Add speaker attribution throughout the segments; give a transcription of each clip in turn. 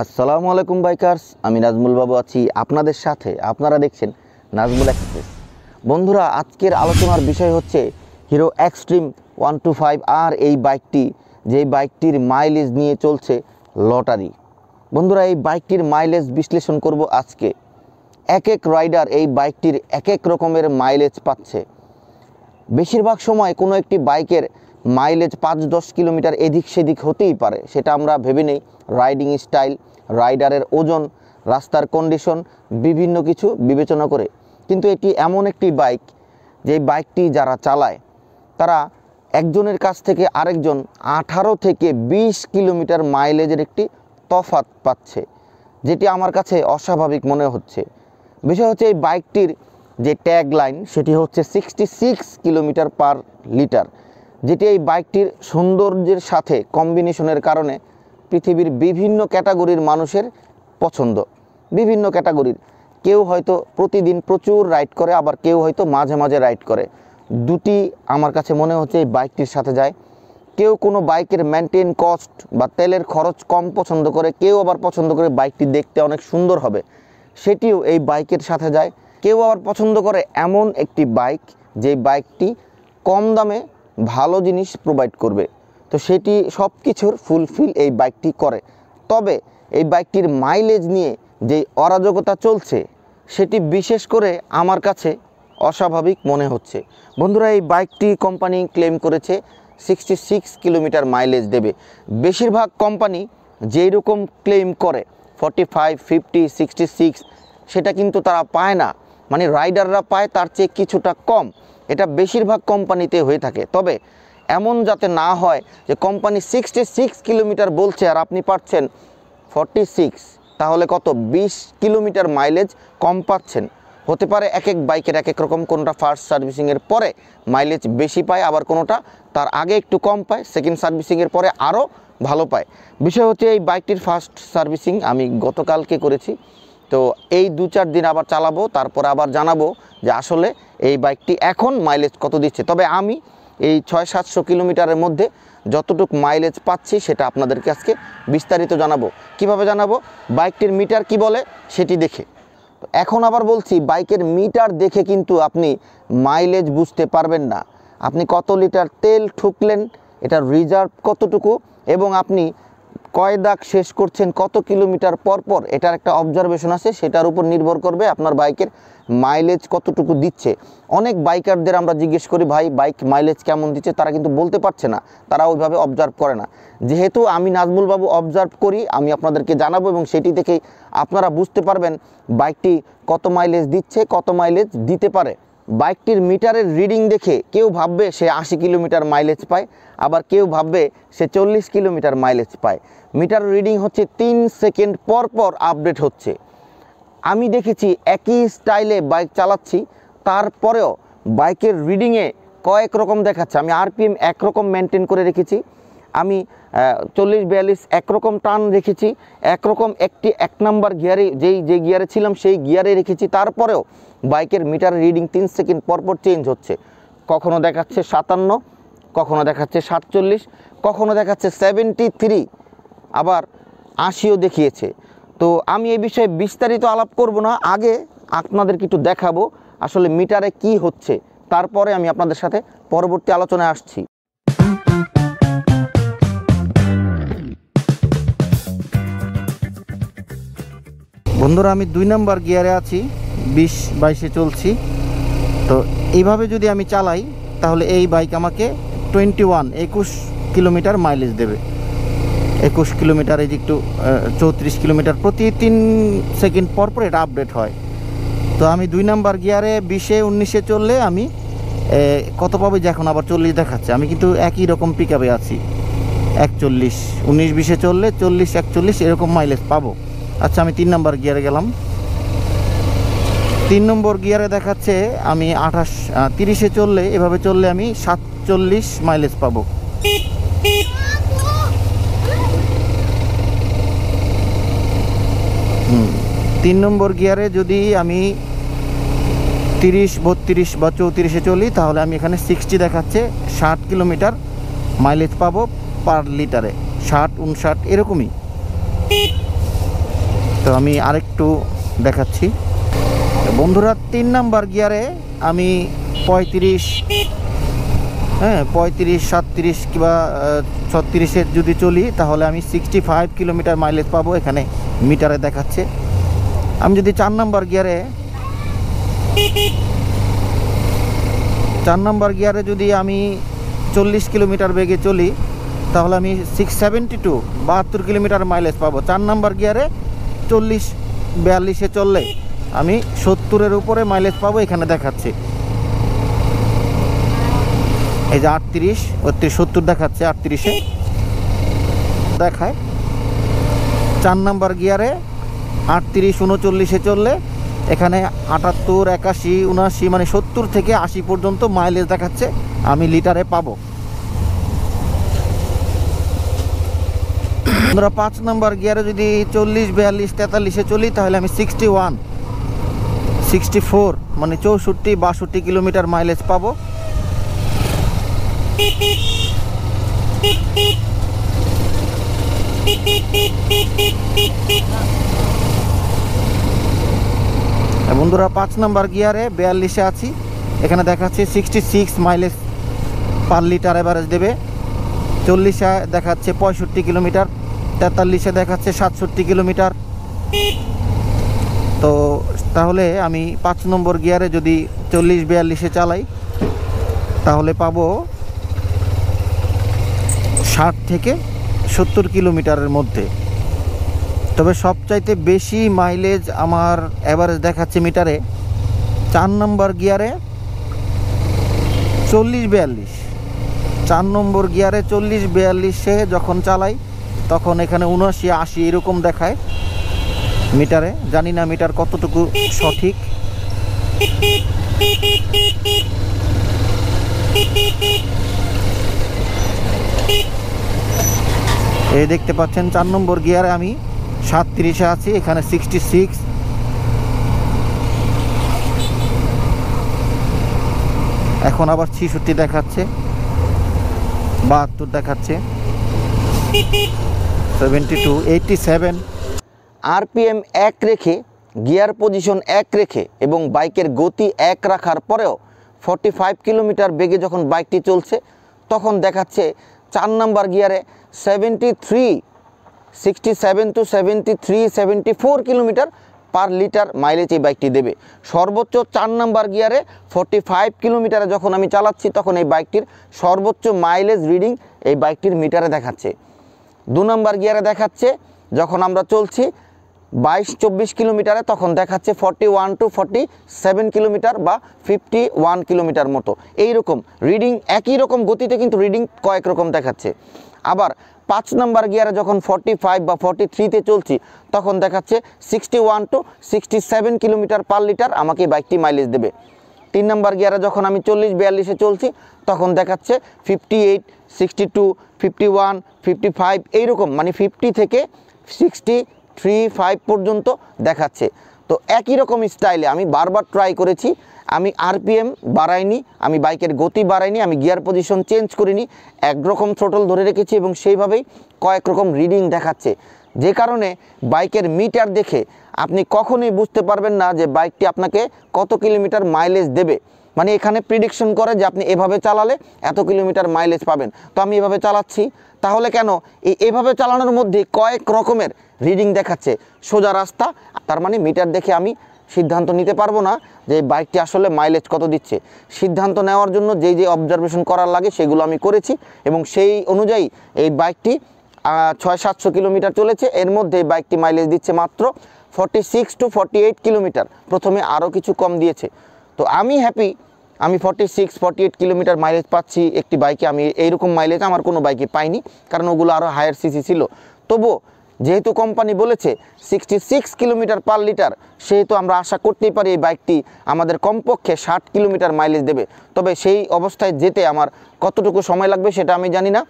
Speaker 1: আসসালামু আলাইকুম বাইকার্স, আমি নাজমুল বাবু আছি আপনাদের সাথে। আপনারা দেখছেন নাজমুল এক্সপ্রেস। বন্ধুরা, আজকের আলোচনার বিষয় হচ্ছে হিরো এক্সট্রিম 125 আর এই বাইকটি, যেই বাইকটির মাইলেজ নিয়ে চলছে লটারি। বন্ধুরা, এই বাইকটির মাইলেজ বিশ্লেষণ করব আজকে। এক এক রাইডার এই বাইকটির এক এক রকমের মাইলেজ পাচ্ছে। বেশিরভাগ সময় কোনো একটি বাইকের মাইলেজ 5-10 কিলোমিটার এদিক সেদিক হতেই পারে, সেটা আমরা ভেবে নেই। রাইডিং স্টাইল, রাইডারের ওজন, রাস্তার কন্ডিশন, বিভিন্ন কিছু বিবেচনা করে। কিন্তু এটি এমন একটি বাইক, যে বাইকটি যারা চালায় তারা একজনের কাছ থেকে আরেকজন 18 থেকে 20 কিলোমিটার মাইলেজের একটি তফাৎ পাচ্ছে, যেটি আমার কাছে অস্বাভাবিক মনে হচ্ছে। বিষয় হচ্ছে এই বাইকটির যে ট্যাগ লাইন, সেটি হচ্ছে 66 কিলোমিটার পার লিটার, যেটি এই বাইকটির সৌন্দর্যের সাথে কম্বিনেশনের কারণে পৃথিবীর বিভিন্ন ক্যাটাগরির মানুষের পছন্দ। বিভিন্ন ক্যাটাগরির কেউ হয়তো প্রতিদিন প্রচুর রাইড করে, আবার কেউ হয়তো মাঝে মাঝে রাইড করে। দুটি আমার কাছে মনে হচ্ছে এই বাইকটির সাথে যায়। কেউ কোনো বাইকের মেনটেন কস্ট বা তেলের খরচ কম পছন্দ করে, কেউ আবার পছন্দ করে বাইকটি দেখতে অনেক সুন্দর হবে, সেটিও এই বাইকের সাথে যায়। কেউ আবার পছন্দ করে এমন একটি বাইক, যে বাইকটি কম দামে ভালো জিনিস প্রোভাইড করবে, তো সেটি সব কিছুর ফুলফিল এই বাইকটি করে। তবে এই বাইকটির মাইলেজ নিয়ে যে অরাজকতা চলছে, সেটি বিশেষ করে আমার কাছে অস্বাভাবিক মনে হচ্ছে। বন্ধুরা, এই বাইকটি কোম্পানি ক্লেম করেছে 66 কিলোমিটার মাইলেজ দেবে। বেশিরভাগ কোম্পানি যেই রকম ক্লেম করে 45, 50, 66, সেটা কিন্তু তারা পায় না। মানে রাইডাররা পায় তার চেয়ে কিছুটা কম। এটা বেশিরভাগ কোম্পানিতে হয়ে থাকে। তবে এমন যাতে না হয় যে কোম্পানি 66 কিলোমিটার বলছে আর আপনি পাচ্ছেন 46, তাহলে কত 20 কিলোমিটার মাইলেজ কম পাচ্ছেন। হতে পারে এক এক বাইকের এক এক রকম, কোনোটা ফার্স্ট সার্ভিসিংয়ের পরে মাইলেজ বেশি পায়, আবার কোনোটা তার আগে একটু কম পায়, সেকেন্ড সার্ভিসিংয়ের পরে আরও ভালো পায়। বিষয় হচ্ছে এই বাইকটির ফার্স্ট সার্ভিসিং আমি গতকালকে করেছি। তো এই 2-4 দিন আবার চালাবো, তারপর আবার জানাবো যে আসলে এই বাইকটি এখন মাইলেজ কত দিচ্ছে। তবে আমি এই 600-700 কিলোমিটারের মধ্যে যতটুকু মাইলেজ পাচ্ছি সেটা আপনাদেরকে আজকে বিস্তারিত জানাবো। কিভাবে জানাবো? বাইকটির মিটার কি বলে সেটি দেখে। এখন আবার বলছি, বাইকের মিটার দেখে কিন্তু আপনি মাইলেজ বুঝতে পারবেন না। আপনি কত লিটার তেল ঠুকলেন, এটার রিজার্ভ কতটুকু, এবং আপনি কয় দাগ শেষ করছেন কত কিলোমিটার পর পর, এটার একটা অবজারভেশন আছে। সেটার উপর নির্ভর করবে আপনার বাইকের মাইলেজ কতটুকু দিচ্ছে। অনেক বাইকারদের আমরা জিজ্ঞেস করি, ভাই বাইক মাইলেজ কেমন দিচ্ছে, তারা কিন্তু বলতে পারছে না, তারা ওইভাবে অবজার্ভ করে না। যেহেতু আমি নাজমুল বাবু অবজার্ভ করি, আমি আপনাদেরকে জানাবো, এবং সেটি দেখেই আপনারা বুঝতে পারবেন বাইকটি কত মাইলেজ দিচ্ছে, কত মাইলেজ দিতে পারে। বাইকটির মিটারের রিডিং দেখে কেউ ভাববে সে 80 কিলোমিটার মাইলেজ পায়, আবার কেউ ভাববে সে 40 কিলোমিটার মাইলেজ পায়। মিটার রিডিং হচ্ছে 3 সেকেন্ড পর পর আপডেট হচ্ছে। আমি দেখেছি একই স্টাইলে বাইক চালাচ্ছি, তারপরেও বাইকের রিডিংয়ে কয়েক রকম দেখাচ্ছে। আমি আরপিএম একরকম মেনটেন করে রেখেছি, আমি 40-42 একরকম টান রেখেছি, একরকম এক নাম্বার গিয়ারে যে গিয়ারে ছিলাম সেই গিয়ারে রেখেছি, তারপরেও বাইকের মিটার রিডিং 3 সেকেন্ড পরপর চেঞ্জ হচ্ছে। কখনো দেখাচ্ছে 57, কখনো দেখাচ্ছে 47, কখনো দেখাচ্ছে 73, আবার 80ও দেখিয়েছে। তো আমি এই বিষয়ে বিস্তারিত আলাপ করব না, আগে আপনাদেরকে একটু দেখাবো আসলে মিটারে কি হচ্ছে, তারপরে আমি আপনাদের সাথে পরবর্তী আলোচনায় আসছি। বন্ধুরা, আমি 2 নাম্বার গিয়ারে আছি, 20-22-এ চলছি। তো এইভাবে যদি আমি চালাই তাহলে এই বাইক আমাকে 21 কিলোমিটার মাইলেজ দেবে। 21 কিলোমিটার, এই যে একটু 34 কিলোমিটার প্রতি 3 সেকেন্ড পর পর এটা আপডেট হয়। তো আমি 2 নাম্বার গিয়ারে 20-19-এ চললে আমি কত পাবো, যে এখন আবার 40 দেখাচ্ছে। আমি কিন্তু একই রকম পিক আপে আছি, 41, 19-20-এ চললে 40-41 এরকম মাইলেজ পাবো। আচ্ছা, আমি 3 নাম্বার গিয়ারে গেলাম। 3 নম্বর গিয়ারে দেখাচ্ছে আমি 30-এ চললে, এভাবে চললে আমি 47 মাইলেজ পাবো। 3 নম্বর গিয়ারে যদি আমি 30, 32 বা 34-এ চলি, তাহলে আমি এখানে 60 দেখাচ্ছে, 60 কিলোমিটার মাইলেজ পাবো পার লিটারে, 60, 59 এরকমই।
Speaker 2: তো আমি আরেকটু দেখাচ্ছি বন্ধুরা। 3 নাম্বার গিয়ারে আমি 35, 37 কিংবা 36-এ যদি চলি তাহলে আমি 65 কিলোমিটার মাইলেজ পাবো, এখানে মিটারে দেখাচ্ছে। আমি যদি 4 নাম্বার গিয়ারে যদি আমি 40 কিলোমিটার বেগে চলি তাহলে আমি 72 কিলোমিটার মাইলেজ পাবো। 4 নাম্বার গিয়ারে 40-42-এ চললে আমি 70-এর উপরে মাইলেজ পাবো, এখানে দেখাচ্ছে। এই যে 38, 70 দেখাচ্ছে, 38-এ দেখায়। 4 নাম্বার গিয়ারে 38-39-এ চললে এখানে 78, 81, 79 মানে 70 থেকে 80 পর্যন্ত মাইলেজ দেখাচ্ছে, আমি লিটারে পাবো। আমরা 5 নাম্বার গিয়ারে যদি 40, 42, 43-এ চলি তাহলে আমি 61, 64 মানে 64, 62 কিলোমিটার মাইলেজ পাবো। বন্ধুরা 5 নাম্বার গিয়ারে 42-এ আছি, এখানে দেখাচ্ছে 66 মাইলেজ পার লিটার এভারেজ দেবে। 40-এ দেখাচ্ছে 65 কিলোমিটার, 43-এ দেখাচ্ছে 67 কিলোমিটার। তো তাহলে আমি 5 নম্বর গিয়ারে যদি 40-42-এ চালাই তাহলে পাবো 60 থেকে 70 কিলোমিটারের মধ্যে। তবে সবচাইতে বেশি মাইলেজ আমার এভারেজ দেখাচ্ছে মিটারে 4 নম্বর গিয়ারে 40-42। 4 নম্বর গিয়ারে 40-42-এ যখন চালাই তখন এখানে 79-80 এরকম দেখায় মিটারে। জানি না মিটার কতটুকু সঠিক। এই দেখতে পাচ্ছেন 4 নম্বর গিয়ারে আমি 37-এ আছি, এখানে 66। এখন আবার 66 দেখাচ্ছে, 72 দেখাচ্ছে, 72, 87।
Speaker 1: আরপিএম 1 রেখে, গিয়ার পজিশন 1 রেখে এবং বাইকের গতি 1 রাখার পরেও 45 কিলোমিটার বেগে যখন বাইকটি চলছে তখন দেখাচ্ছে 4 নাম্বার গিয়ারে 73, 67 to 73, 74 kilometre per litre mileage এই বাইকটি দেবে। সর্বোচ্চ 4 নাম্বার গিয়ারে 45 কিলোমিটারে যখন আমি চালাচ্ছি তখন এই বাইকটির সর্বোচ্চ মাইলেজ রিডিং এই বাইকটির মিটারে দেখাচ্ছে। 2 নাম্বার গিয়ারে দেখাচ্ছে যখন আমরা চলছি 22-24 কিলোমিটারে তখন দেখাচ্ছে 41 to 47 কিলোমিটার বা 51 কিলোমিটার মতো। এইরকম রিডিং, একই রকম গতিতে কিন্তু রিডিং কয়েক রকম দেখাচ্ছে। আবার 5 নাম্বার গিয়ারে যখন 45 বা 43-তে চলছি তখন দেখাচ্ছে 61 to 67 কিলোমিটার পার লিটার আমাকে বাইকটি মাইলেজ দেবে। 3 নাম্বার গিয়ারে যখন আমি 40-42-এ চলছি তখন দেখাচ্ছে 58, 62, 51, 55 এইরকম, মানে 50 থেকে 63-5 পর্যন্ত দেখাচ্ছে। তো একই রকম স্টাইলে আমি বারবার ট্রাই করেছি, আমি আরপিএম বাড়াইনি, আমি বাইকের গতি বাড়াইনি, আমি গিয়ার পজিশন চেঞ্জ করিনি, একরকম থ্রোটল ধরে রেখেছি এবং সেইভাবেই কয়েক রকম রিডিং দেখাচ্ছে। যে কারণে বাইকের মিটার দেখে আপনি কখনোই বুঝতে পারবেন না যে বাইকটি আপনাকে কত কিলোমিটার মাইলেজ দেবে। মানে এখানে প্রিডিকশন করে যে আপনি এভাবে চালালে এত কিলোমিটার মাইলেজ পাবেন, তো আমি এভাবে চালাচ্ছি। তাহলে কেন এভাবে চালানোর মধ্যে কয়েক রকমের রিডিং দেখাচ্ছে সোজা রাস্তা, তার মানে মিটার দেখে আমি সিদ্ধান্ত নিতে পারবো না যে বাইকটি আসলে মাইলেজ কত দিচ্ছে। সিদ্ধান্ত নেওয়ার জন্য যে অবজারভেশন করার লাগে সেগুলো আমি করেছি এবং সেই অনুযায়ী এই বাইকটি 600-700 কিলোমিটার চলেছে, এর মধ্যে বাইকটি মাইলেজ দিচ্ছে মাত্র 46 to 48 কিলোমিটার। প্রথমে আরও কিছু কম দিয়েছে, তো আমি হ্যাপি। আমি 46-48 কিলোমিটার মাইলেজ পাচ্ছি একটি বাইকে। আমি এইরকম মাইলেজ আমার কোনো বাইকে পাইনি, কারণ ওগুলো আরও হায়ার সিসি ছিল। তবুও যেহেতু কোম্পানি বলেছে 66 কিলোমিটার পার লিটার, সেহেতু আমরা আশা করতেই পারি এই বাইকটি আমাদের কমপক্ষে 60 কিলোমিটার মাইলেজ দেবে। তবে সেই অবস্থায় যেতে আমার কতটুকু সময় লাগবে সেটা আমি জানি না।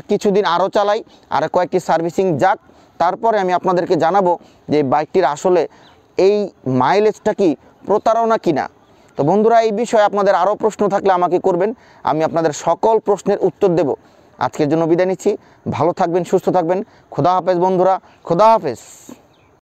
Speaker 1: কিছুদিন আরও চালাই, আর কয়েকটি সার্ভিসিং যাক, তারপরে আমি আপনাদেরকে জানাবো যে বাইকটির আসলে এই মাইলেজটা কি প্রতারণা কিনা। তো বন্ধুরা, এই বিষয়ে আপনাদের আরও প্রশ্ন থাকলে আমাকে করবেন, আমি আপনাদের সকল প্রশ্নের উত্তর দেব। আজকের জন্য বিদায় নিচ্ছি। ভালো থাকবেন, সুস্থ থাকবেন। খোদা হাফেজ বন্ধুরা, খোদা হাফেজ।